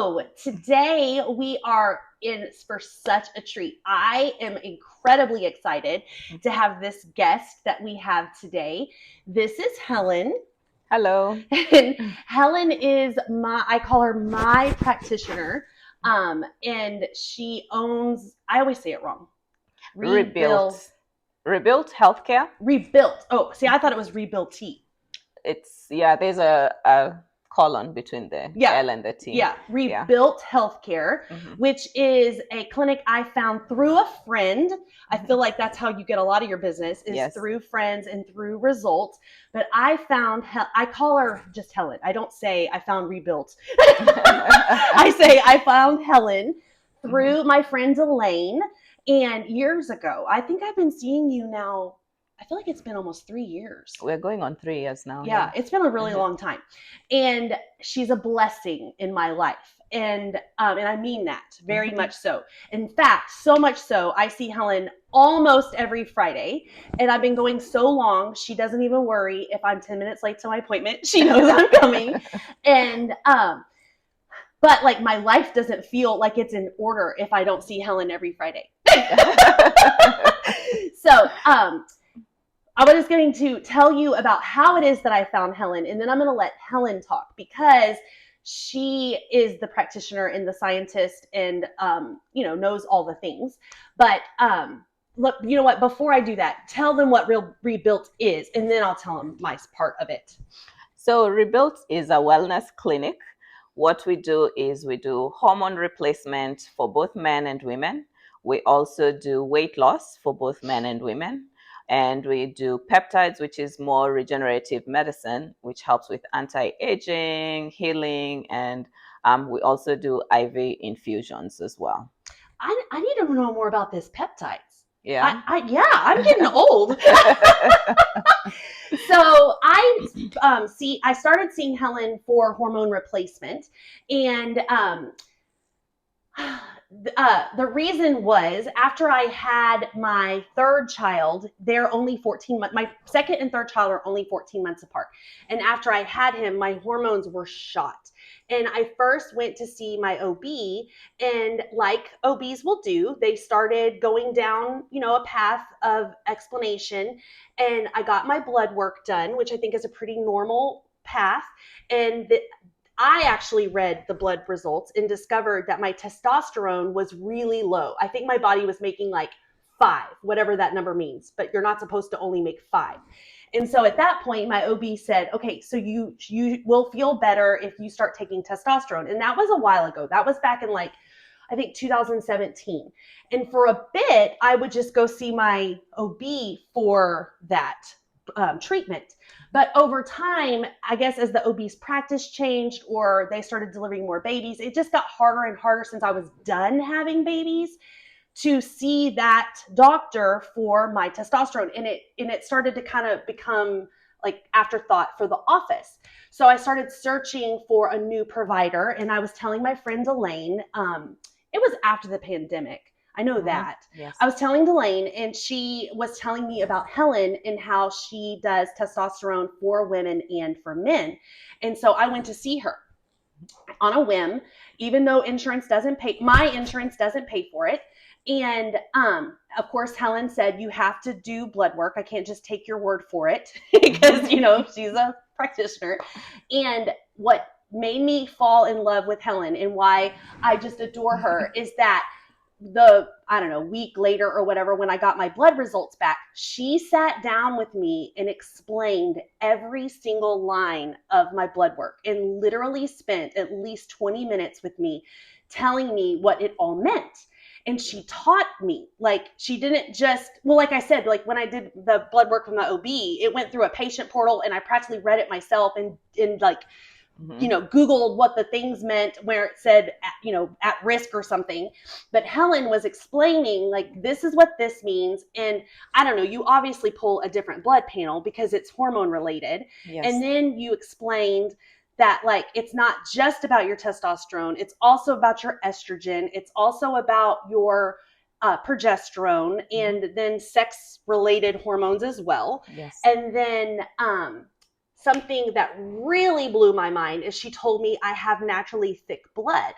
So today we are in for such a treat. I am incredibly excited to have this guest that we have today. This is Hellen. Hello. And Hellen is I call her my practitioner. And she owns, I always say it wrong. Rebuilt. Rebuilt Healthcare. Rebuilt. Oh, see, I thought it was Rebuil-T. There's a colon between the L and the T. Yeah, Rebuil-T Healthcare, which is a clinic I found through a friend. I feel like that's how you get a lot of your business is through friends and through results. But I call her just Hellen. I don't say I found Rebuilt. I say I found Hellen through my friend Elaine. And years ago, I think I've been seeing you now. I feel like it's been almost 3 years. We're going on 3 years now. Yeah, it's been a really long time. And she's a blessing in my life. And I mean that very much so. In fact, so much so, I see Hellen almost every Friday. And I've been going so long, she doesn't even worry if I'm 10 minutes late to my appointment. She knows I'm coming. And but like my life doesn't feel like it's in order if I don't see Hellen every Friday. So I was just going to tell you about how it is that I found Hellen, and then I'm going to let Hellen talk because she is the practitioner and the scientist and, knows all the things. But look, you know what? Before I do that, tell them what Rebuilt is, and then I'll tell them my part of it. So Rebuilt is a wellness clinic. What we do is we do hormone replacement for both men and women. We also do weight loss for both men and women. And we do peptides, which is more regenerative medicine, which helps with anti-aging, healing, and we also do IV infusions as well. I need to know more about this peptides. Yeah. I'm getting old. So I started seeing Hellen for hormone replacement, and the reason was after I had my third child, they're only 14 months. My second and third child are only 14 months apart. And after I had him, my hormones were shot. And I first went to see my OB, and like OBs will do, they started going down, a path of explanation. And I got my blood work done, which I think is a pretty normal path. And I actually read the blood results and discovered that my testosterone was really low. I think my body was making like 5, whatever that number means, but you're not supposed to only make 5. And so at that point, my OB said, okay, so you will feel better if you start taking testosterone. And that was a while ago. That was back in I think 2017. And for a bit, I would just go see my OB for that treatment. But over time, I guess as the OB's practice changed or they started delivering more babies, it just got harder and harder since I was done having babies to see that doctor for my testosterone. And it started to kind of become like afterthought for the office. So I started searching for a new provider, and I was telling my friend Elaine, it was after the pandemic. I know that. Yes. I was telling Elaine, and she was telling me about Hellen and how she does testosterone for women and for men. And so I went to see her on a whim, even though my insurance doesn't pay for it. And of course, Hellen said, you have to do blood work. I can't just take your word for it because, she's a practitioner. And what made me fall in love with Hellen and why I just adore her is that week later or whatever, when I got my blood results back, she sat down with me and explained every single line of my blood work and literally spent at least 20 minutes with me telling me what it all meant. And she taught me, like she didn't just, like I said, like when I did the blood work from the OB, it went through a patient portal and I practically read it myself and Googled what the things meant where it said, at risk or something. But Hellen was explaining like, this is what this means. And I don't know, you obviously pull a different blood panel because it's hormone related. Yes. And then you explained that like, it's not just about your testosterone. It's also about your estrogen. It's also about your progesterone and then sex related hormones as well. Yes. And then, something that really blew my mind is she told me I have naturally thick blood.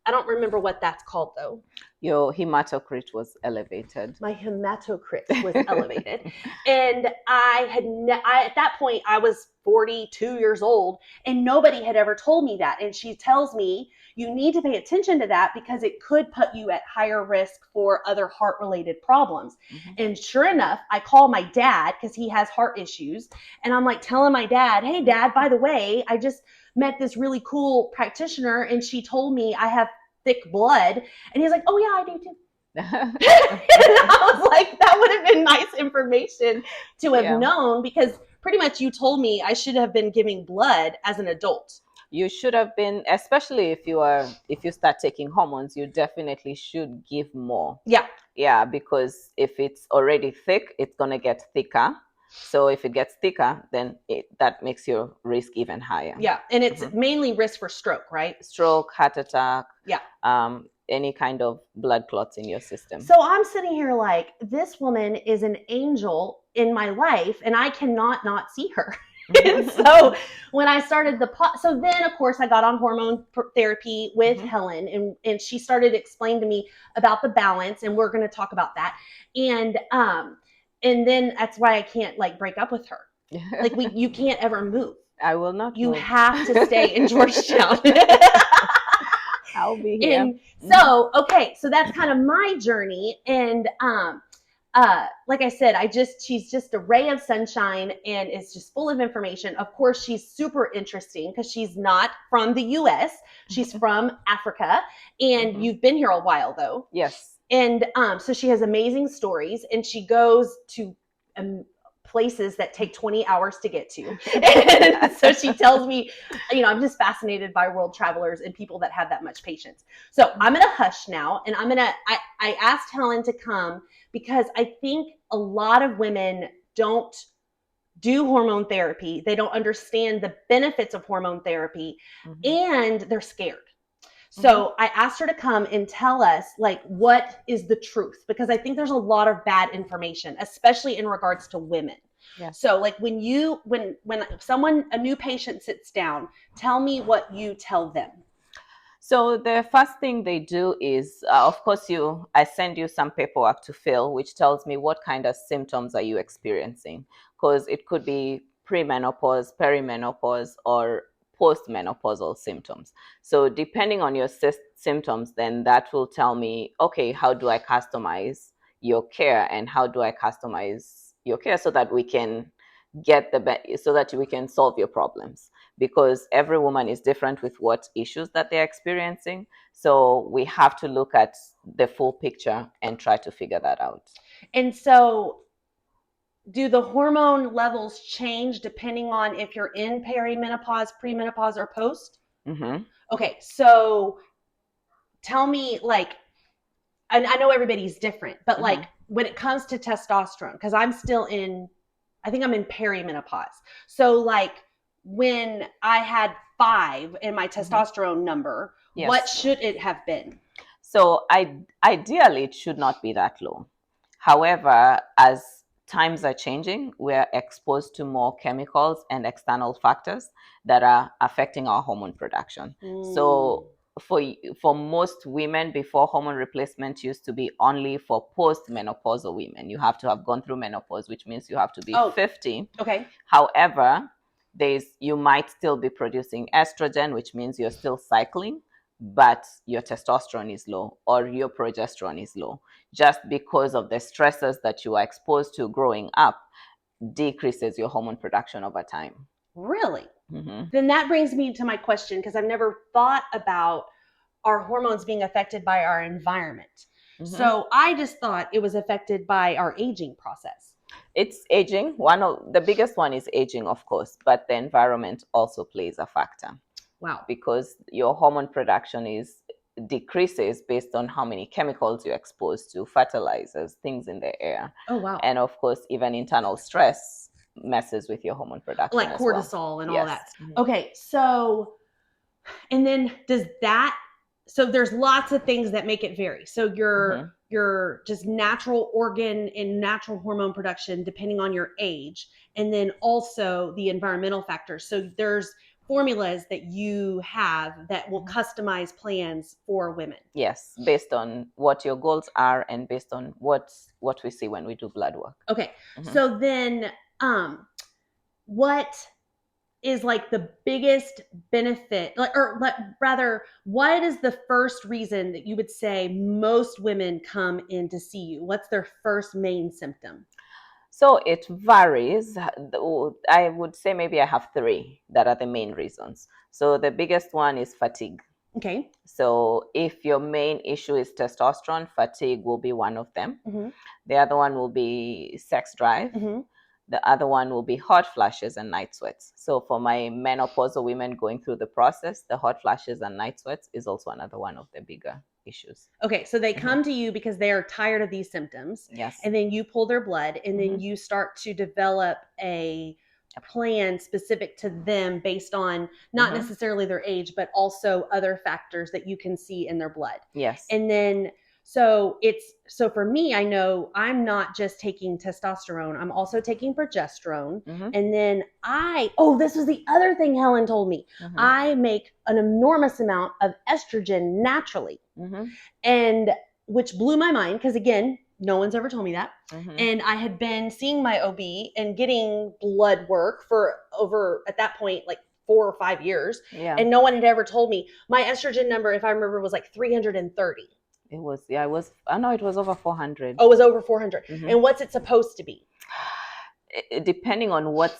I don't remember what that's called though. Your hematocrit was elevated. My hematocrit was elevated. And at that point, I was 42 years old, and nobody had ever told me that. And she tells me, you need to pay attention to that because it could put you at higher risk for other heart-related problems. Mhm. And sure enough, I call my dad because he has heart issues. And I'm like telling my dad, hey, Dad, by the way, I just met this really cool practitioner, and she told me I have thick blood. And he's like, oh, yeah, I do too. And I was like, that would have been nice information to have known, because pretty much you told me I should have been giving blood as an adult. You should have been, especially if you start taking hormones, you definitely should give more. Yeah, because if it's already thick, it's going to get thicker. So if it gets thicker, then that makes your risk even higher. Yeah, and it's mainly risk for stroke, right? Stroke, heart attack. Yeah. Any kind of blood clots in your system. So I'm sitting here like, this woman is an angel in my life, and I cannot not see her. And so when I started so then of course I got on hormone therapy with Helen, and she started explaining to me about the balance, and we're going to talk about that. And then that's why I can't like break up with her. Like you can't ever move. I will not. You have to stay in Georgetown. I'll be here. And so, okay, so that's kind of my journey. And like I said, she's just a ray of sunshine, and it's just full of information. Of course, she's super interesting because she's not from the US. She's from Africa. And you've been here a while though. Yes. And so she has amazing stories, and she goes to places that take 20 hours to get to. And so she tells me, I'm just fascinated by world travelers and people that have that much patience. So I'm going to hush now, and I asked Helen to come because I think a lot of women don't do hormone therapy. They don't understand the benefits of hormone therapy, and they're scared. So I asked her to come and tell us like what is the truth, because I think there's a lot of bad information, especially in regards to women. Yeah. So like when a new patient sits down, tell me what you tell them. So the first thing they do is, of course, I send you some paperwork to fill, which tells me what kind of symptoms are you experiencing, because it could be premenopause, perimenopause, or postmenopausal symptoms. So depending on your symptoms, then that will tell me, okay, how do I customize your care, and how do I customize your care so that we can so that we can solve your problems, because every woman is different with what issues that they're experiencing. So we have to look at the full picture and try to figure that out. And so do the hormone levels change depending on if you're in perimenopause, premenopause, or post? Okay, so tell me, like, and I know everybody's different, but like when it comes to testosterone, because I think I'm in perimenopause. So like when I had 5 in my testosterone number, what should it have been? So ideally, it should not be that low. However, as times are changing, we're exposed to more chemicals and external factors that are affecting our hormone production. So for most women, before, hormone replacement used to be only for postmenopausal women. You have to have gone through menopause, which means you have to be 50. Okay. However, you might still be producing estrogen, which means you're still cycling, but your testosterone is low or your progesterone is low, just because of the stresses that you are exposed to growing up decreases your hormone production over time. Really? Then that brings me to my question, because I've never thought about our hormones being affected by our environment. So I just thought it was affected by our aging process. It's aging. One of the biggest one is aging, of course, but the environment also plays a factor. Wow. Because your hormone production decreases based on how many chemicals you're exposed to, fertilizers, things in the air. Oh, wow. And of course, even internal stress messes with your hormone production, like cortisol and all that. Okay, so, and then so there's lots of things that make it vary. So your just natural organ and natural hormone production depending on your age, and then also the environmental factors. So there's formulas that you have that will customize plans for women. Yes, based on what your goals are and based on what we see when we do blood work. Okay. So then what is like the biggest benefit, rather, what is the first reason that you would say most women come in to see you? What's their first main symptom? So it varies. I would say maybe I have 3 that are the main reasons. So the biggest one is fatigue. Okay. So if your main issue is testosterone, fatigue will be one of them. The other one will be sex drive. The other one will be hot flashes and night sweats. So for my menopausal women going through the process, the hot flashes and night sweats is also another one of the bigger issues. Okay, so they come to you because they are tired of these symptoms. Yes. And then you pull their blood, and then you start to develop a plan specific to them based on not necessarily their age, but also other factors that you can see in their blood. Yes. And then so for me, I know I'm not just taking testosterone, I'm also taking progesterone. And then this is the other thing Helen told me. I make an enormous amount of estrogen naturally. And which blew my mind because, again, no one's ever told me that. And I had been seeing my OB and getting blood work for over, at that point, like 4 or 5 years. Yeah. And no one had ever told me. My estrogen number, if I remember, was like 330. It was over 400. Oh, it was over 400. And what's it supposed to be? Depending on what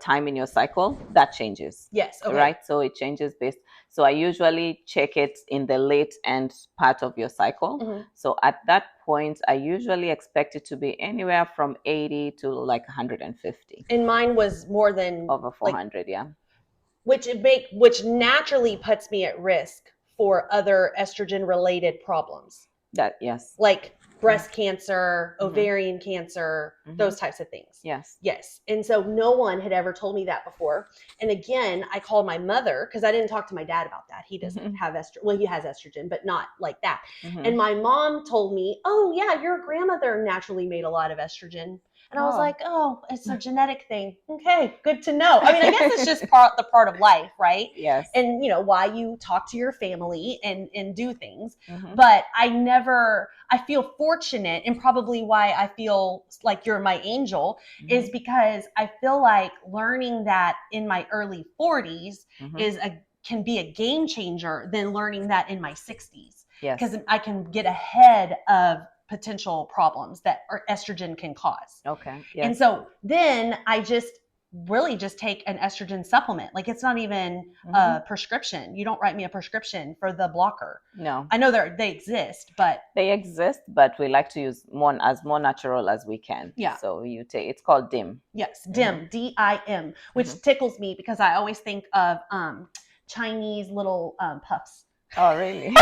time in your cycle, that changes. Yes. Okay. Right. So it changes based. So I usually check it in the late end part of your cycle. So at that point, I usually expect it to be anywhere from 80 to like 150. And mine was more than over 400. Yeah. Which naturally puts me at risk for other estrogen related problems. Yes. Like breast cancer, ovarian cancer, those types of things. Yes. Yes. And so no one had ever told me that before. And again, I called my mother because I didn't talk to my dad about that. He doesn't have estrogen. Well, he has estrogen, but not like that. And my mom told me, oh yeah, your grandmother naturally made a lot of estrogen. And I was like, oh, it's a genetic thing. Okay, good to know. I mean, I guess it's just the part of life, right? Yes. And why you talk to your family and do things. But I feel fortunate, and probably why I feel like you're my angel is because I feel like learning that in my early 40s can be a game changer than learning that in my 60s. Yes. Because I can get ahead of potential problems that estrogen can cause. Okay. Yes. And so then I just take an estrogen supplement. Like it's not even a prescription. You don't write me a prescription for the blocker. No. I know they exist, but we like to use more natural as we can. Yeah. So it's called DIM. Yes, DIM, DIM, which tickles me because I always think of Chinese little puffs. Oh, really?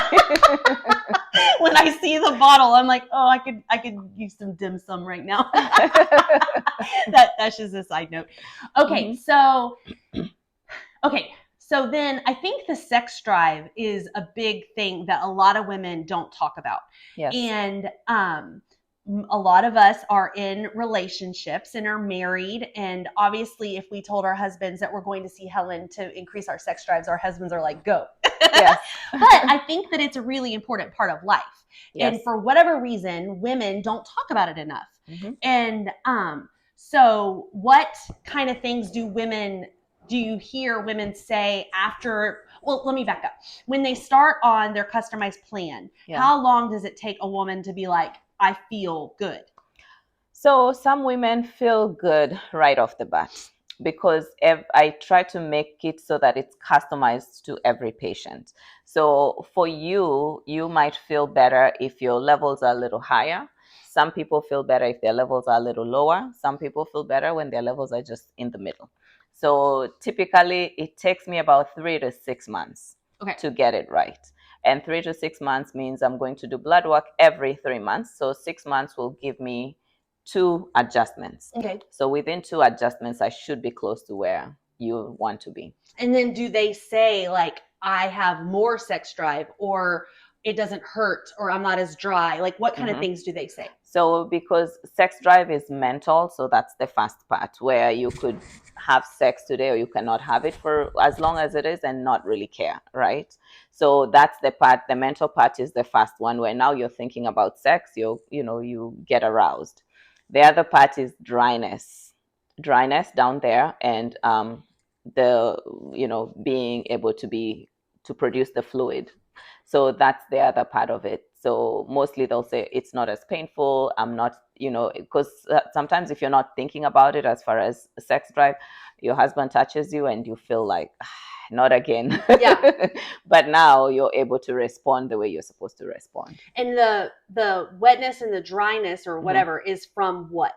When I see the bottle, I'm like, oh, I could use some dim sum right now. That's just a side note. Okay, so then I think the sex drive is a big thing that a lot of women don't talk about. Yes. And a lot of us are in relationships and are married. And obviously, if we told our husbands that we're going to see Helen to increase our sex drives, our husbands are like, go. Yes. But I think that it's a really important part of life. Yes. And for whatever reason, women don't talk about it enough. And so what kind of things do you hear women say after? Well, let me back up. When they start on their customized plan, how long does it take a woman to be like, I feel good? So some women feel good right off the bat because I try to make it so that it's customized to every patient. So for you might feel better if your levels are a little higher. Some people feel better if their levels are a little lower. Some people feel better when their levels are just in the middle. So typically it takes me about 3 to 6 months to get it right. And 3 to 6 months means I'm going to do blood work every 3 months. So 6 months will give me 2 adjustments. Okay. So within 2 adjustments, I should be close to where you want to be. And then do they say like, I have more sex drive, or it doesn't hurt, or I'm not as dry? Like what kind of things do they say? So because sex drive is mental, so that's the fast part where you could have sex today or you cannot have it for as long as it is and not really care, right? So that's the part, the mental part is the fast one where now you're thinking about sex, you get aroused. The other part is dryness down there, and the being able to produce the fluid. So that's the other part of it. So mostly they'll say it's not as painful. I'm not, because sometimes if you're not thinking about it as far as sex drive, your husband touches you and you feel like, not again. Yeah. But now you're able to respond the way you're supposed to respond. And the wetness and the dryness or whatever is from what?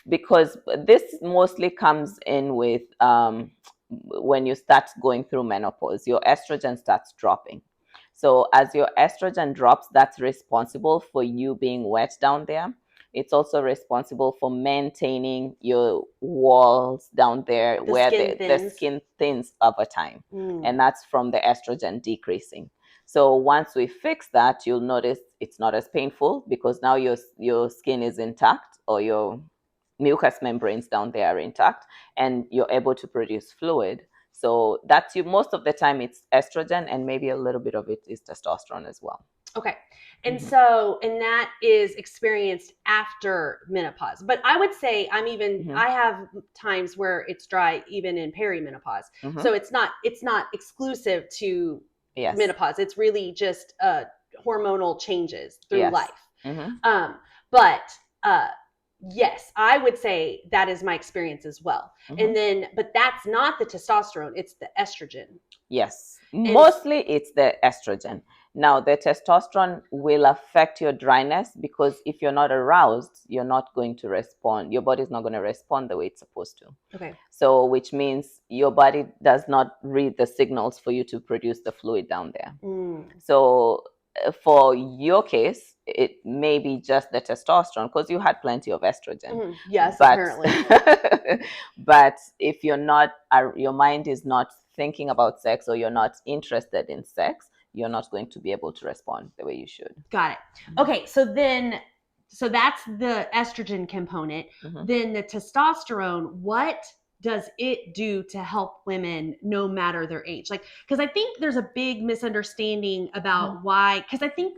Because this mostly comes in with when you start going through menopause, your estrogen starts dropping. So as your estrogen drops, that's responsible for you being wet down there. It's also responsible for maintaining your walls down there where the skin thins over time. And that's from the estrogen decreasing. So once we fix that, you'll notice it's not as painful because now your skin is intact, or your mucous membranes down there are intact, and you're able to produce fluid. So that's most of the time it's estrogen, and maybe a little bit of it is testosterone as well. Okay. And so, and that is experienced after menopause. But I would say I have times where it's dry even in perimenopause. So it's not exclusive to menopause. It's really just hormonal changes through life. But yes, I would say that is my experience as well. But that's not the testosterone, it's the estrogen. Yes, mostly it's the estrogen. Now, the testosterone will affect your dryness because if you're not aroused, you're not going to respond. Your body's not going to respond the way it's supposed to. Okay. So, which means your body does not read the signals for you to produce the fluid down there. So, for your case, it may be just the testosterone because you had plenty of estrogen. Yes, apparently. But if you're not, your mind is not thinking about sex, or you're not interested in sex, you're not going to be able to respond the way you should. Got it. Okay, so that's the estrogen component. Then the testosterone, what does it do to help women no matter their age? Like, because I think there's a big misunderstanding about why, because I think,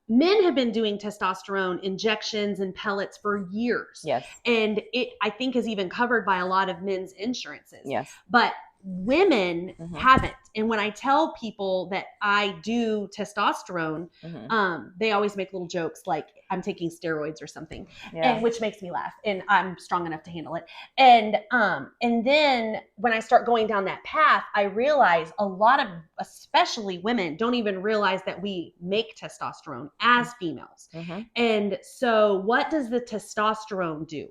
men have been doing testosterone injections and pellets for years. Yes. And it, I think, is even covered by a lot of men's insurances. Yes. But women haven't. And when I tell people that I do testosterone, they always make little jokes like I'm taking steroids or something, and which makes me laugh, and I'm strong enough to handle it. And then when I start going down that path, I realize a lot of, especially women, don't even realize that we make testosterone as females. And so what does the testosterone do?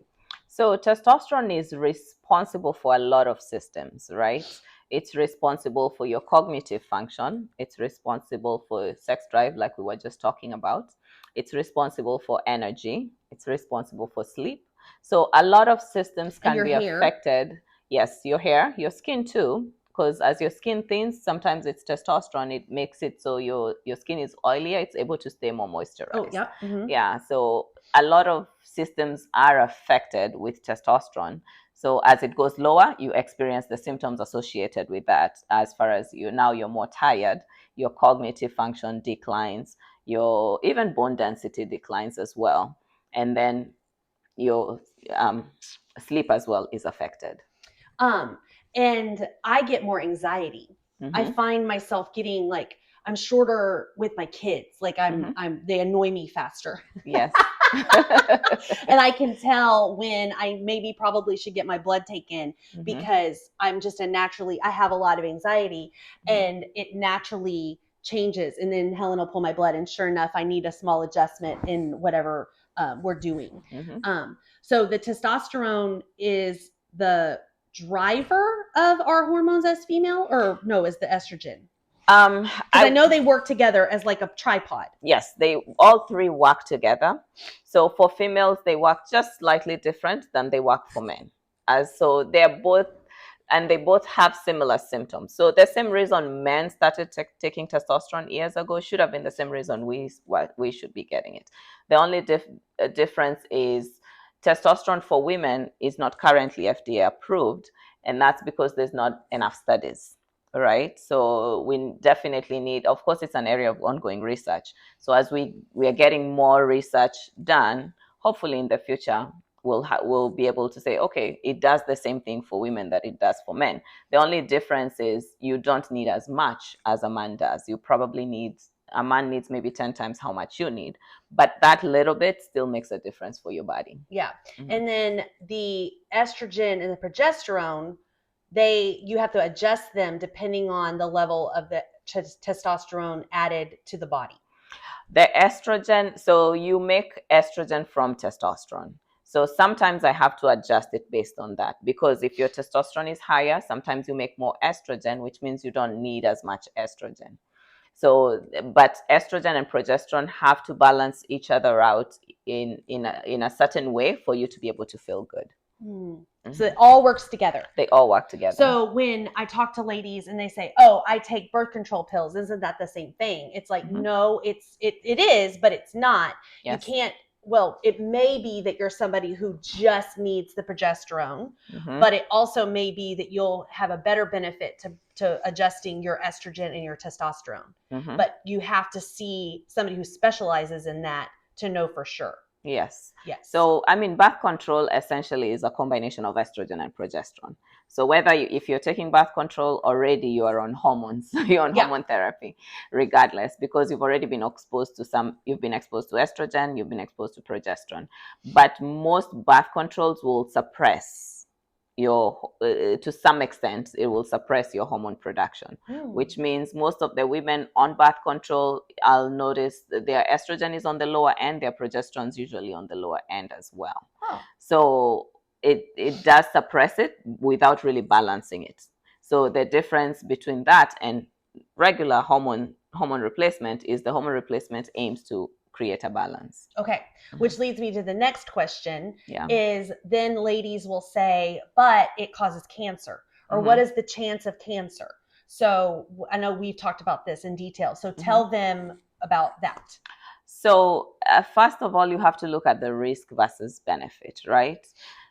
So testosterone is responsible for a lot of systems, right? It's responsible for your cognitive function. It's responsible for sex drive, like we were just talking about. It's responsible for energy. It's responsible for sleep. So a lot of systems can be affected. Yes, your hair, your skin too, because as your skin thins, sometimes it's testosterone. It makes it so your skin is oilier. It's able to stay more moisturized. Oh, yep. Yeah, so a lot of systems are affected with testosterone. So as it goes lower, you experience the symptoms associated with that. As far as you're more tired, your cognitive function declines, your even bone density declines as well. And then your sleep as well is affected. And I get more anxiety. I find myself getting like, I'm shorter with my kids. Like they annoy me faster. Yes. And I can tell when I maybe probably should get my blood taken because I'm just I have a lot of anxiety and it naturally changes. And then Helen will pull my blood and sure enough, I need a small adjustment in whatever we're doing. So the testosterone is the driver of our hormones as female, or no, is the estrogen? I know they work together as like a tripod. Yes, all three work together. So for females, they work just slightly different than they work for men. So they're both and they both have similar symptoms. So the same reason men started taking testosterone years ago should have been the same reason we should be getting it. The only difference is testosterone for women is not currently FDA approved, and that's because there's not enough studies, right? So we definitely need, of course, it's an area of ongoing research. So as we are getting more research done, hopefully in the future, we'll be able to say, okay, it does the same thing for women that it does for men. The only difference is you don't need as much as a man does. A man needs maybe 10 times how much you need, but that little bit still makes a difference for your body. Yeah. Mm-hmm. And then the estrogen and the progesterone, you have to adjust them depending on the level of the testosterone added to the body. The estrogen, so you make estrogen from testosterone. So sometimes I have to adjust it based on that, because if your testosterone is higher, sometimes you make more estrogen, which means you don't need as much estrogen. So, but estrogen and progesterone have to balance each other out in a certain way for you to be able to feel good. Mm-hmm. So it all works together. They all work together. So when I talk to ladies and they say, "Oh, I take birth control pills," isn't that the same thing? It's like, mm-hmm. No, it is, but it's not. Yes. You can't. Well, it may be that you're somebody who just needs the progesterone, mm-hmm. but it also may be that you'll have a better benefit to adjusting your estrogen and your testosterone. Mm-hmm. But you have to see somebody who specializes in that to know for sure. Yes. So, I mean, birth control essentially is a combination of estrogen and progesterone. So if you're taking birth control already, you are on hormones, you're on hormone therapy, regardless, because you've already been exposed to you've been exposed to estrogen, you've been exposed to progesterone. But most birth controls will suppress to some extent, it will suppress your hormone production, which means most of the women on birth control, I'll notice their estrogen is on the lower end, their progesterone is usually on the lower end as well. Oh. So it does suppress it without really balancing it. So the difference between that and regular hormone replacement is the hormone replacement aims to create a balance. Okay, which leads me to the next question is then ladies will say, but it causes cancer, or what is the chance of cancer? So I know we've talked about this in detail. So tell them about that. So first of all, you have to look at the risk versus benefit, right?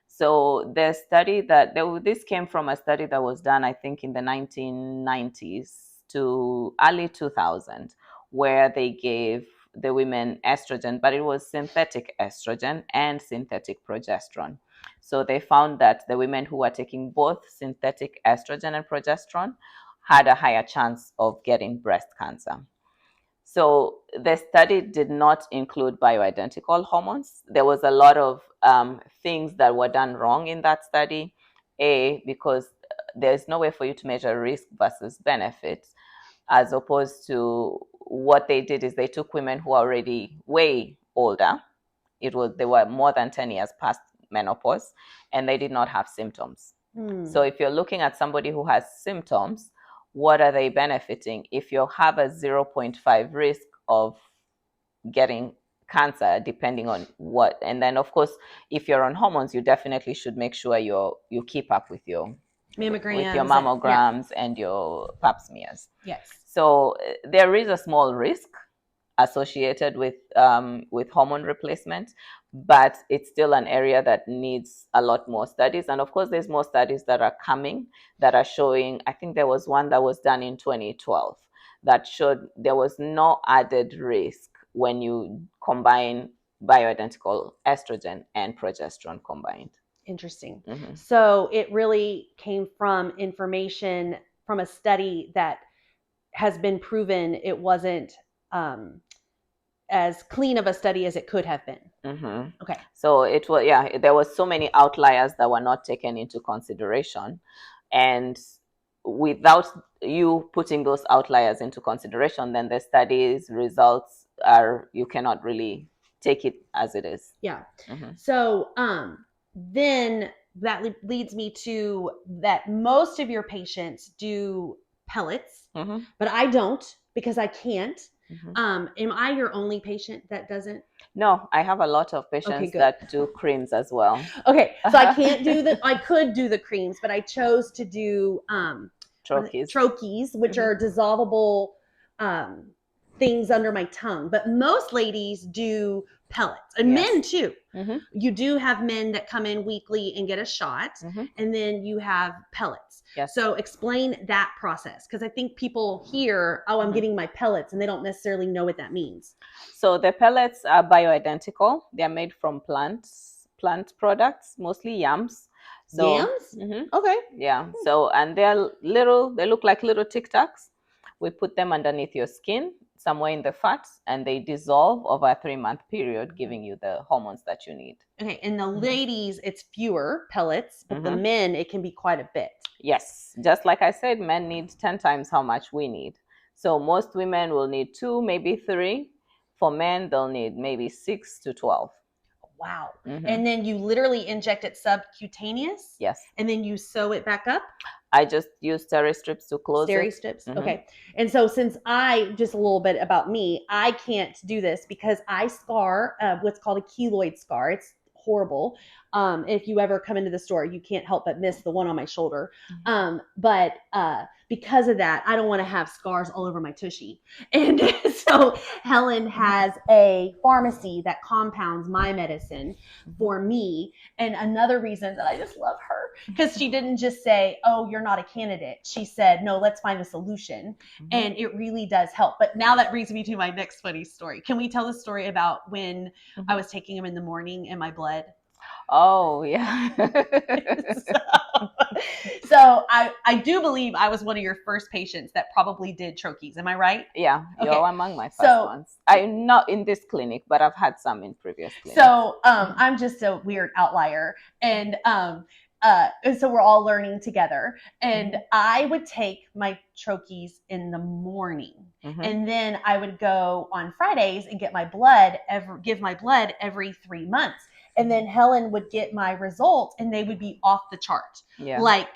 So the study this came from a study that was done, I think, in the 1990s to early 2000, where they gave the women estrogen, but it was synthetic estrogen and synthetic progesterone. So they found that the women who were taking both synthetic estrogen and progesterone had a higher chance of getting breast cancer. So the study did not include bioidentical hormones. There was a lot of things that were done wrong in that study. Because there's no way for you to measure risk versus benefits, as opposed to what they did is they took women who are already way older. They were more than 10 years past menopause, and they did not have symptoms. So if you're looking at somebody who has symptoms, what are they benefiting? If you have a 0.5 risk of getting cancer, depending on what, and then of course, if you're on hormones, you definitely should make sure you keep up with your mammograms and your pap smears. Yes. So there is a small risk associated with hormone replacement, but it's still an area that needs a lot more studies. And of course, there's more studies that are coming that are showing, I think there was one that was done in 2012 that showed there was no added risk when you combine bioidentical estrogen and progesterone combined. Interesting. Mm-hmm. So it really came from information from a study that has been proven it wasn't as clean of a study as it could have been. Mm-hmm. Okay. So it was, there was so many outliers that were not taken into consideration. And without you putting those outliers into consideration, then the study's results you cannot really take it as it is. Yeah. Mm-hmm. So then that leads me to that most of your patients do pellets, but I don't because I can't. Mm-hmm. Am I your only patient that doesn't? No, I have a lot of Okay, patients good. that do creams as well. Okay, so I can't do I could do the creams, but I chose to do Troches. troches, which Mhm. are dissolvable um, things under my tongue. But most ladies do pellets, and Yes. men too. Hmm. You do have men that come in weekly and get a shot, and then you have pellets. Yes. So explain that process, because I think people hear, oh, I'm getting my pellets, and they don't necessarily know what that means. So the pellets are bioidentical. They're made from plant products, mostly yams. So, Yams? Okay. yeah. So, and they're little, they look like little Tic Tacs. We put them underneath your skin, somewhere in the fat, and they dissolve over a 3-month period, giving you the hormones that you need. Okay, and the ladies, it's fewer pellets, but the men, it can be quite a bit. Yes, just like I said, men need 10 times how much we need. So most women will need 2, maybe 3. For men, they'll need maybe 6 to 12. Wow. And then you literally inject it subcutaneous? Yes. And then you sew it back up? I just use steri strips to close Steri it. strips. Okay. And so since just a little bit about me, I can't do this because I scar what's called a keloid scar. It's horrible. If you ever come into the store, you can't help but miss the one on my shoulder. But because of that, I don't want to have scars all over my tushy. And so Hellen has a pharmacy that compounds my medicine for me. And another reason that I just love her, because she didn't just say, oh, you're not a candidate. She said, no, let's find a solution. And it really does help. But now that brings me to my next funny story. Can we tell the story about when I was taking them in the morning in my blood? Oh, yeah. So I do believe I was one of your first patients that probably did troches. Am I right? Yeah, you're Okay. among my first ones. I'm not in this clinic, but I've had some in previous clinics. So I'm just a weird outlier. And so we're all learning together. And I would take my troches in the morning. And then I would go on Fridays and get my blood, give my blood every 3 months. And then Hellen would get my results and they would be off the chart. Yeah. Like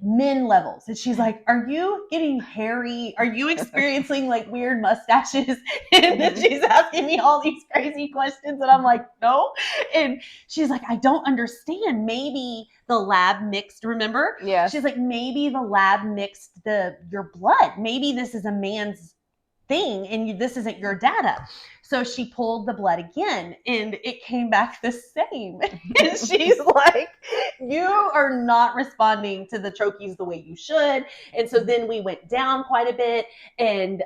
men levels. And she's like, are you getting hairy? Are you experiencing like weird mustaches? And then she's asking me all these crazy questions. And I'm like, no. And she's like, I don't understand. Maybe the lab mixed, remember? Yes. She's like, maybe the lab mixed your blood. Maybe this is a man's thing and this isn't your data. So she pulled the blood again and it came back the same. And she's like, you are not responding to the troches the way you should. And so then we went down quite a bit and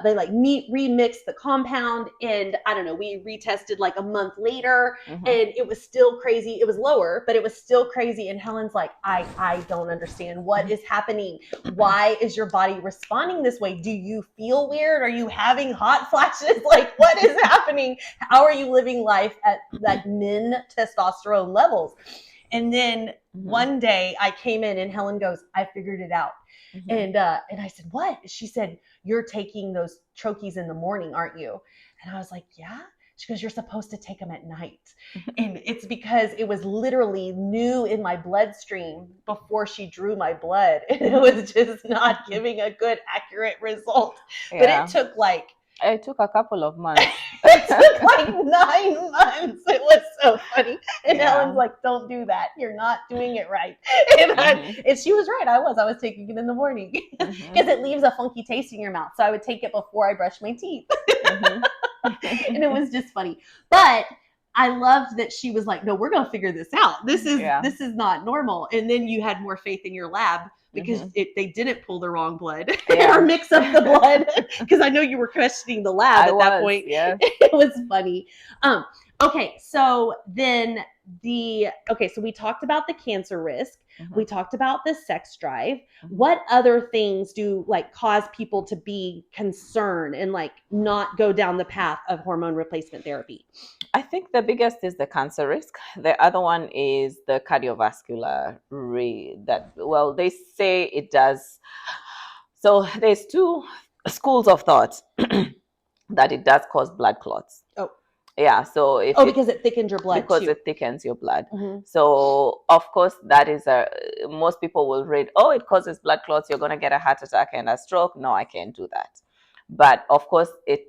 they like remixed the compound, and I don't know, we retested like a month later and it was still crazy. It was lower, but it was still crazy. And Helen's like, I don't understand what is happening. Why is your body responding this way? Do you feel weird? Are you having hot flashes? Like, what is happening? How are you living life at like men testosterone levels? And then one day I came in and Hellen goes, I figured it out. And I said, what? She said, you're taking those troches in the morning, aren't you? And I was like, yeah. She goes, you're supposed to take them at night. And it's because it was literally new in my bloodstream before she drew my blood. And it was just not giving a good, accurate result. Yeah. But it took a couple of months. It took like 9 months. It was so funny. And Helen's like, don't do that. You're not doing it right. And she was right. I was taking it in the morning because it leaves a funky taste in your mouth. So I would take it before I brush my teeth. And it was just funny. But I loved that she was like, no, we're going to figure this out. This is not normal. And then you had more faith in your lab because they didn't pull the wrong blood or mix up the blood. Because I know you were questioning the lab at that point. Yeah. It was funny. Okay, so then so we talked about the cancer risk. We talked about the sex drive. What other things do like cause people to be concerned and like not go down the path of hormone replacement therapy? I think the biggest is the cancer risk. The other one is the cardiovascular they say it does. So there's 2 schools of thought that it does cause blood clots. Oh. Yeah, so because it thickens your blood. Because it thickens your blood. So of course that is most people will read, oh, it causes blood clots, you're going to get a heart attack and a stroke. No, I can't do that. But of course it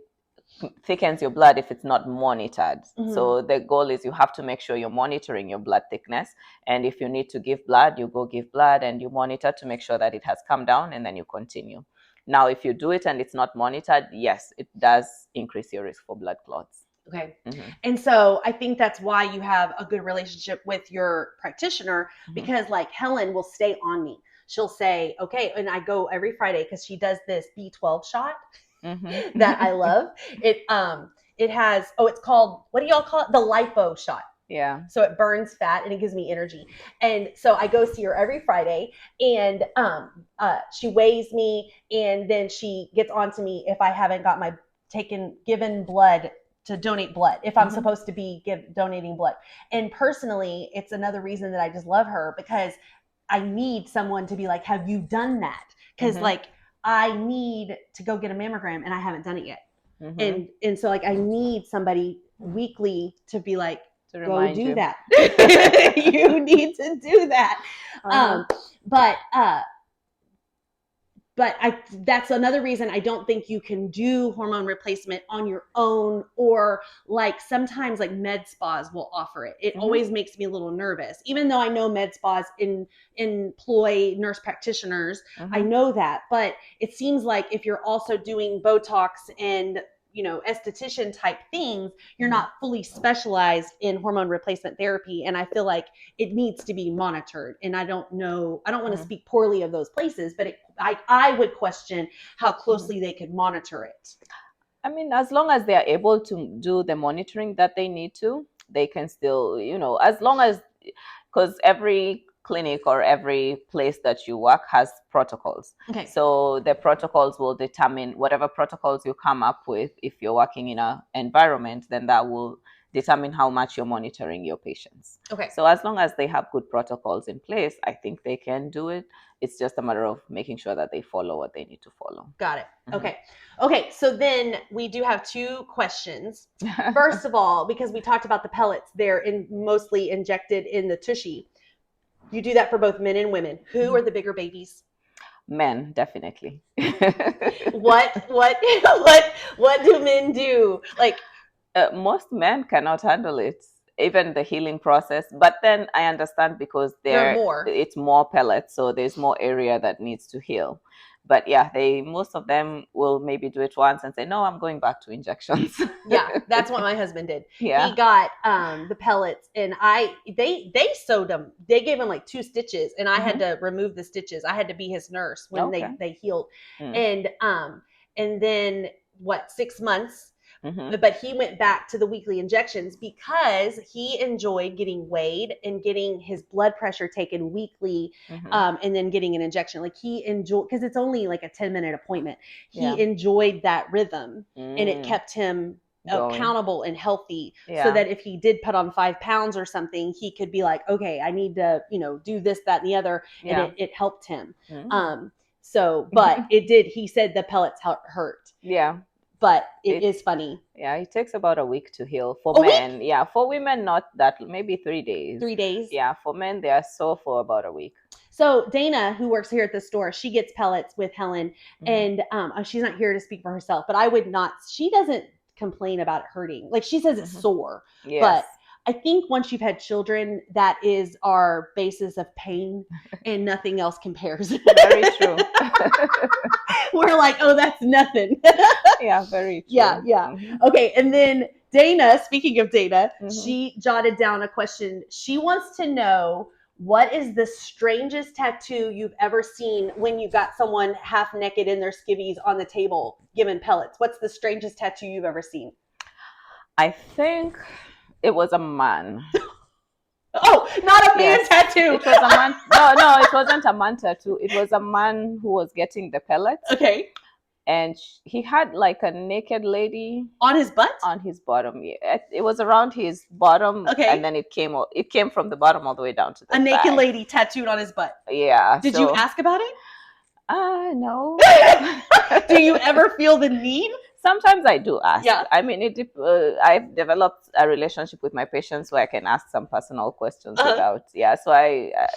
thickens your blood if it's not monitored. So the goal is you have to make sure you're monitoring your blood thickness. And if you need to give blood, you go give blood and you monitor to make sure that it has come down, and then you continue. Now, if you do it and it's not monitored, yes, it does increase your risk for blood clots. Okay. And so I think that's why you have a good relationship with your practitioner, because like Helen will stay on me. She'll say, okay, and I go every Friday because she does this B12 shot that I love. It has, it's called, what do y'all call it? The lipo shot. Yeah. So it burns fat and it gives me energy. And so I go see her every Friday, and she weighs me, and then she gets on to me if I haven't got my given blood to donate blood, if I'm supposed to be donating blood. And personally, it's another reason that I just love her, because I need someone to be like, have you done that? Because like I need to go get a mammogram and I haven't done it yet. And so like I need somebody weekly to be like, go do that. You need to do that. But that's another reason I don't think you can do hormone replacement on your own, or like sometimes like med spas will offer it. It always makes me a little nervous, even though I know med spas employ nurse practitioners. I know that, but it seems like if you're also doing Botox and esthetician type things, you're not fully specialized in hormone replacement therapy. And I feel like it needs to be monitored. And I don't want to speak poorly of those places, but I would question how closely they could monitor it. I mean, as long as they're able to do the monitoring that they need to, they can still, as long as, because every clinic or every place that you work has protocols. Okay. So the protocols will determine whatever protocols you come up with. If you're working in an environment, then that will determine how much you're monitoring your patients. Okay. So as long as they have good protocols in place, I think they can do it. It's just a matter of making sure that they follow what they need to follow. Got it. Okay. So then we do have two questions. First of all, because we talked about the pellets, they're mostly injected in the tushy. You do that for both men and women. Who are the bigger babies? Men, definitely. What do men do? Like most men cannot handle it, even the healing process. But then I understand, because it's more pellets, so there's more area that needs to heal. But yeah, most of them will maybe do it once and say, no, I'm going back to injections. Yeah, that's what my husband did. Yeah. He got the pellets, and they sewed them. They gave him like 2 stitches, and I had to remove the stitches. I had to be his nurse when they healed. And then 6 months. But he went back to the weekly injections because he enjoyed getting weighed and getting his blood pressure taken weekly, and then getting an injection. Like he enjoyed, because it's only like a 10-minute appointment. He enjoyed that rhythm, and it kept him accountable and healthy, so that if he did put on 5 pounds or something, he could be like, okay, I need to, do this, that, and the other. And it helped him. But it did, he said the pellets hurt. Yeah. But it is funny. Yeah, it takes about a week to heal. For men, week? Yeah. For women, not that, maybe 3 days. 3 days? Yeah. For men, they are sore for about a week. So Dana, who works here at the store, she gets pellets with Helen, and she's not here to speak for herself, but I would not. She doesn't complain about it hurting. Like she says it's sore, but I think once you've had children, that is our basis of pain, and nothing else compares. Very true. We're like, oh, that's nothing. Yeah, very true. Yeah. Okay, and then Dana, speaking of Dana, she jotted down a question. She wants to know, what is the strangest tattoo you've ever seen when you got someone half naked in their skivvies on the table given pellets? What's the strangest tattoo you've ever seen? I think it was a man. Oh, not a man tattoo. It was a man. No, it wasn't a man tattoo. It was a man who was getting the pellets. Okay. And he had like a naked lady on his butt, on his bottom. Yeah, it was around his bottom. Okay. And then it came from the bottom all the way down to the naked lady tattooed on his butt. Yeah. Did you ask about it? No. Do you ever feel the need? Sometimes I do ask. Yeah. I mean, I've developed a relationship with my patients where I can ask some personal questions about. Yeah. So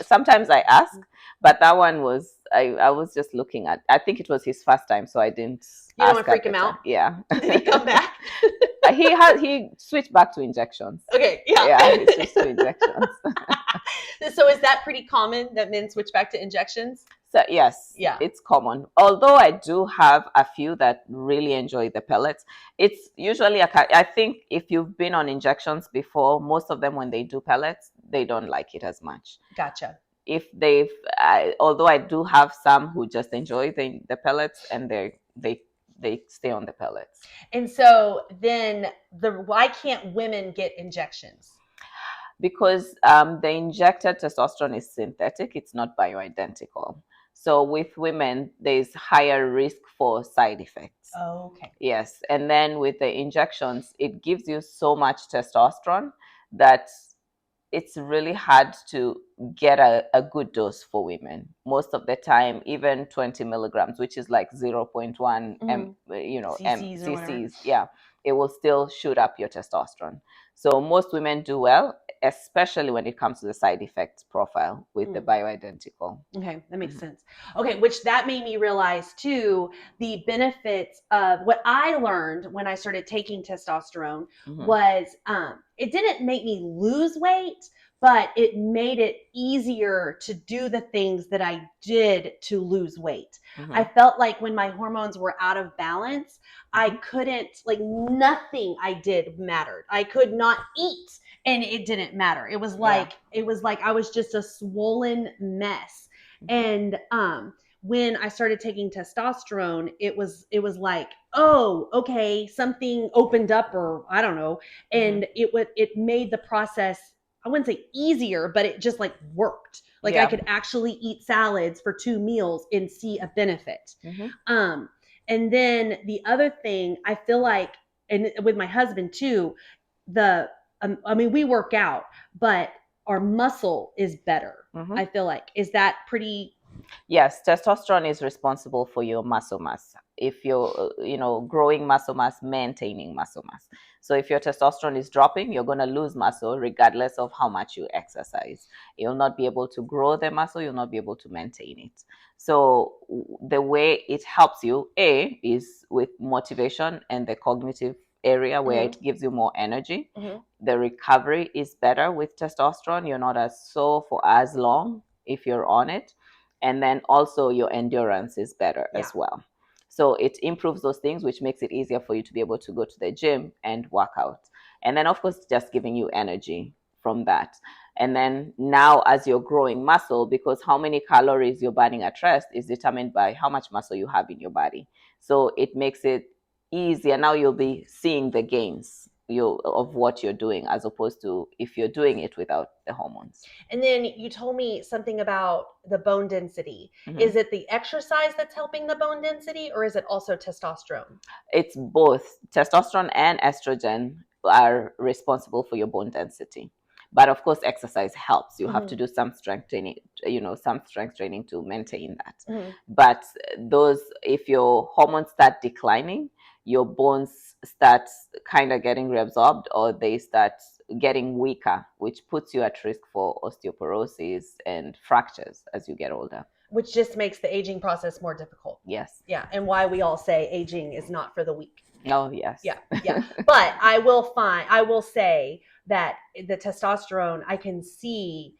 sometimes I ask, but that one was, I was just looking at, I think it was his first time, so I didn't. You don't want to freak him out? Yeah. Did he come back? He switched back to injections. Okay, yeah. Yeah, he switched to injections. So is that pretty common that men switch back to injections? So yes, Yeah. it's common. Although I do have a few that really enjoy the pellets. It's usually I think if you've been on injections before, most of them when they do pellets, they don't like it as much. Gotcha. If although I do have some who just enjoy the pellets and they stay on the pellets. And so then why can't women get injections? Because the injected testosterone is synthetic, it's not bioidentical. So with women, there's higher risk for side effects. Oh, okay. Yes. And then with the injections, it gives you so much testosterone that it's really hard to get a good dose for women. Most of the time, even 20 milligrams, which is like 0.1 cc's, yeah, it will still shoot up your testosterone. So most women do well, especially when it comes to the side effects profile with the bioidentical. Okay, that makes sense. Okay, which that made me realize too the benefits of what I learned when I started taking testosterone was it didn't make me lose weight, but it made it easier to do the things that I did to lose weight. I felt like when my hormones were out of balance, I couldn't, like, nothing I did mattered. I could not eat and it didn't matter. It was like I was just a swollen mess. And when I started taking testosterone, it was like, oh, okay, something opened up, or I don't know, and it made the process, I wouldn't say easier, but it just like worked. Like I could actually eat salads for 2 meals and see a benefit. And then the other thing I feel like, and with my husband too, I mean, we work out, but our muscle is better. I feel like. Is that pretty? Yes, testosterone is responsible for your muscle mass. If you're, growing muscle mass, maintaining muscle mass. So if your testosterone is dropping, you're going to lose muscle regardless of how much you exercise. You'll not be able to grow the muscle. You'll not be able to maintain it. So the way it helps you, is with motivation and the cognitive area where it gives you more energy. The recovery is better with testosterone. You're not as sore for as long if you're on it. And then also your endurance is better as well. So it improves those things, which makes it easier for you to be able to go to the gym and work out. And then, of course, just giving you energy from that. And then now, as you're growing muscle, because how many calories you're burning at rest is determined by how much muscle you have in your body. So it makes it easier. Now you'll be seeing the gains of what you're doing, as opposed to if you're doing it without the hormones. And then you told me something about the bone density. Is it the exercise that's helping the bone density, or is it also testosterone? It's both. Testosterone and estrogen are responsible for your bone density. But of course, exercise helps. You have to do some strength training, to maintain that. But if your hormones start declining, your bones start kind of getting reabsorbed, or they start getting weaker, which puts you at risk for osteoporosis and fractures as you get older. Which just makes the aging process more difficult. Yes. Yeah, and why we all say aging is not for the weak. Oh, yes. Yeah. But I will say that the testosterone, I can see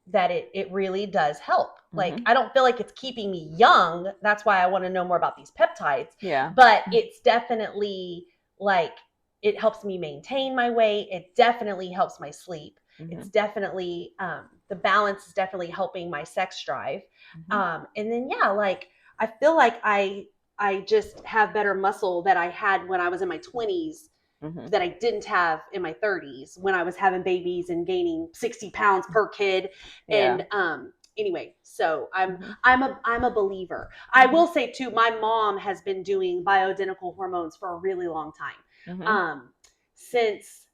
that it really does help. Like, I don't feel like it's keeping me young. That's why I want to know more about these peptides. Yeah. But it's definitely like, it helps me maintain my weight. It definitely helps my sleep. It's definitely, the balance is definitely helping my sex drive. And then, like, I feel like I just have better muscle that I had when I was in my 20s. That I didn't have in my 30s when I was having babies and gaining 60 pounds per kid. And anyway, so I'm a believer. I will say too, my mom has been doing bioidentical hormones for a really long time. Since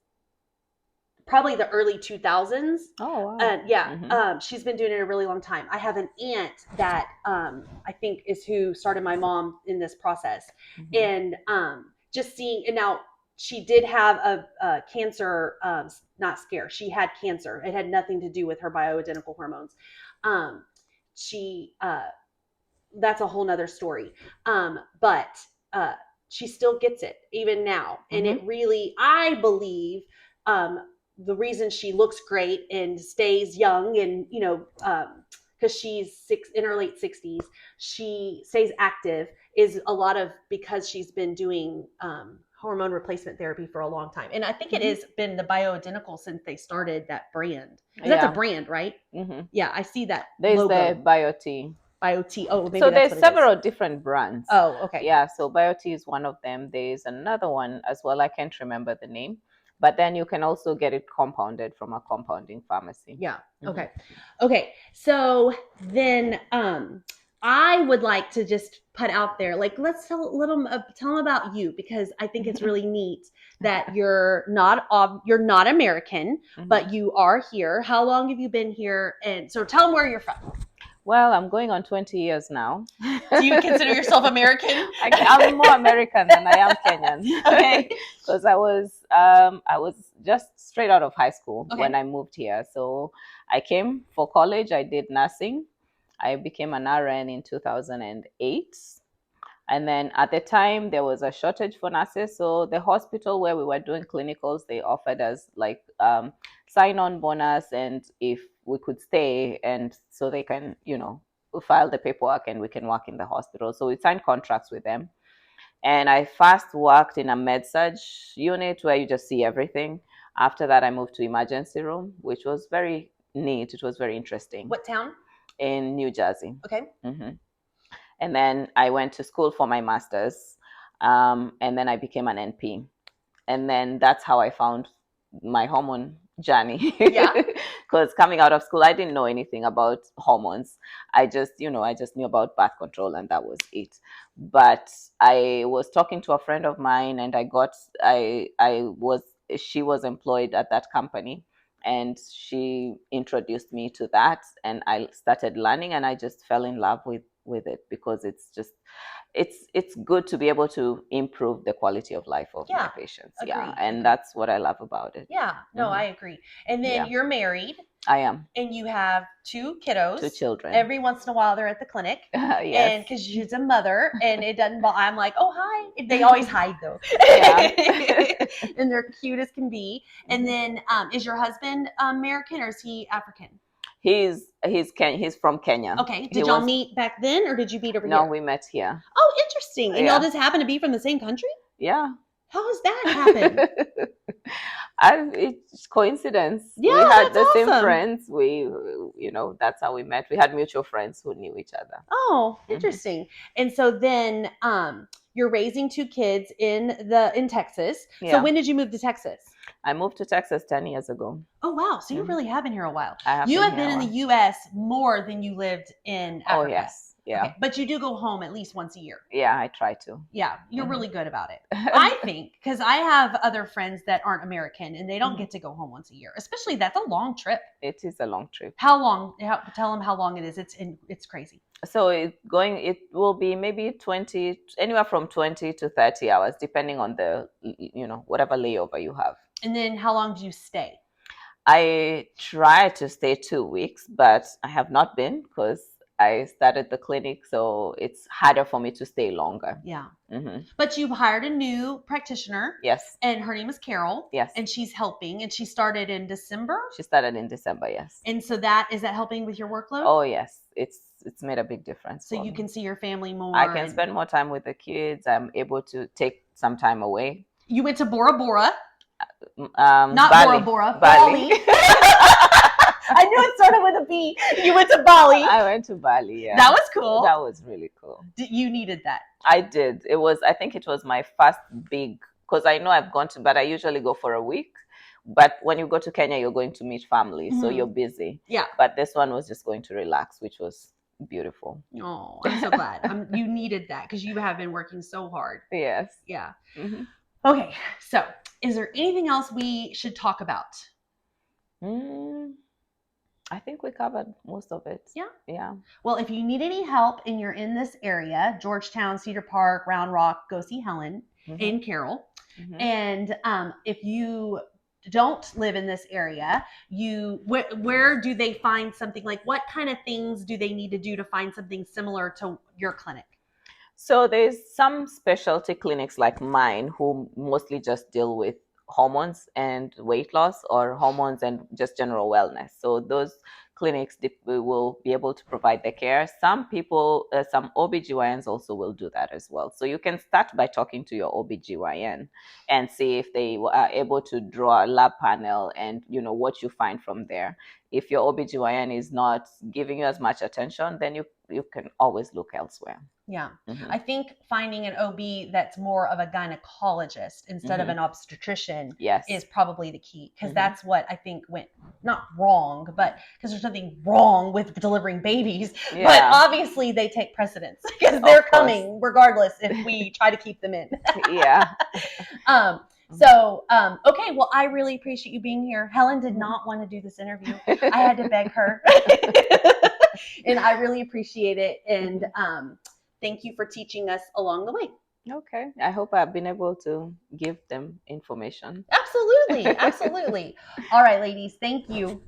probably the early 2000s. Oh, wow. She's been doing it a really long time. I have an aunt that I think is who started my mom in this process. And just seeing, and now she did have a cancer, not scare. She had cancer. It had nothing to do with her bioidentical hormones. That's a whole nother story. But she still gets it even now. And it really, I believe, the reason she looks great and stays young and, you know, because she's in her late 60s, she stays active, is a lot of because she's been doing hormone replacement therapy for a long time. And I think it has been the Bioidentical since they started that brand. That's a brand, right? Yeah, I see that. There's logo. the Rebuil-T. Rebuil-T. Oh, maybe so that's there's several different brands. Oh, okay. Yeah, so Rebuil-T is one of them. There's another one as well. I can't remember the name. But then you can also get it compounded from a compounding pharmacy. Yeah. Okay. Okay. So then I would like to just put out there, like, let's tell them about you, because I think it's really neat that you're not American, but you are here. How long have you been here? And so tell them where you're from. Well, I'm going on 20 years now. Do you consider yourself American? I'm more American than I am Kenyan. Okay. Because I was just straight out of high school when I moved here. So I came for college. I did nursing. I became an RN in 2008. And then at the time, there was a shortage for nurses. So the hospital where we were doing clinicals, they offered us like sign-on bonus, and if we could stay, and so they can, you know, file the paperwork and we can work in the hospital. So we signed contracts with them. And I first worked in a med-surg unit where you just see everything. After that, I moved to emergency room, which was very neat. It was very interesting. What town? In New Jersey. Okay. And then I went to school for my master's, and then I became an NP. And then that's how I found my hormone journey. Yeah. Because coming out of school, I didn't know anything about hormones. I just knew about birth control, and that was it. But I was talking to a friend of mine, and she was employed at that company, and she introduced me to that, and I started learning, and I just fell in love with it, because it's good to be able to improve the quality of life of my patients. Agreed. Yeah, and that's what I love about it. Yeah, no, I agree. And then you're married. I am. And you have 2 kiddos. 2 children. Every once in a while they're at the clinic. Yes. And because she's a mother, and it doesn't I'm like, oh, hi. They always hide though. Yeah. And they're cute as can be. And then is your husband American, or is he African? He's from Kenya. Okay. Did y'all meet back then, or did you meet over here? No, we met here. Oh, interesting. And y'all just happen to be from the same country? Yeah. How does that happen? It's coincidence. Yeah, we had the awesome. same friends. That's how we met. We had mutual friends who knew each other. Oh, interesting. And so then you're raising 2 kids in Texas. Yeah. So when did you move to Texas? I moved to Texas 10 years ago. Oh, wow. So you really have been here a while. You have been in the U.S. more than you lived in Africa. Oh, yes. Yeah. Okay. But you do go home at least once a year. Yeah, I try to. Yeah, you're really good about it. I think, because I have other friends that aren't American, and they don't get to go home once a year. Especially, that's a long trip. It is a long trip. How long? Tell them how long it is. It's crazy. So it will be maybe anywhere from 20 to 30 hours, depending on the, whatever layover you have. And then how long do you stay? I try to stay 2 weeks, but I have not been, because I started the clinic, so it's harder for me to stay longer. Yeah. But you've hired a new practitioner. Yes. And her name is Carol. Yes. And she's helping. And she started in December? She started in December, yes. And so is that helping with your workload? Oh, yes. It's made a big difference. So you can see your family more. I can spend more time with the kids. I'm able to take some time away. You went to Bora Bora. Not Bali. Bora Bora. Bali. I knew it started with a B. You went to Bali. I went to Bali, yeah. That was cool. That was really cool. You needed that. I did. I think it was my first big, because I know I've gone to, but I usually go for a week. But when you go to Kenya, you're going to meet family, so you're busy. Yeah. But this one was just going to relax, which was beautiful. Oh, I'm so glad. You needed that, because you have been working so hard. Yes. Yeah. Okay. So is there anything else we should talk about? I think we covered most of it. Yeah. Yeah. Well, if you need any help and you're in this area, Georgetown, Cedar Park, Round Rock, go see Hellen and Carol. And if you don't live in this area, where do they find something? Like, what kind of things do they need to do to find something similar to your clinic? So there's some specialty clinics like mine who mostly just deal with hormones and weight loss, or hormones and just general wellness. So those clinics will be able to provide the care. Some people, some OBGYNs also will do that as well. So you can start by talking to your OBGYN and see if they are able to draw a lab panel and what you find from there. If your OBGYN is not giving you as much attention, then you can always look elsewhere. Yeah. I think finding an OB that's more of a gynecologist instead of an obstetrician is probably the key, because that's what I think went not wrong, but because there's nothing wrong with delivering babies, but obviously they take precedence because they're coming regardless if we try to keep them in. Okay, well, I really appreciate you being here. Hellen did not want to do this interview. I had to beg her. And I really appreciate it. And thank you for teaching us along the way. Okay. I hope I've been able to give them information. Absolutely. Absolutely. All right, ladies. Thank you.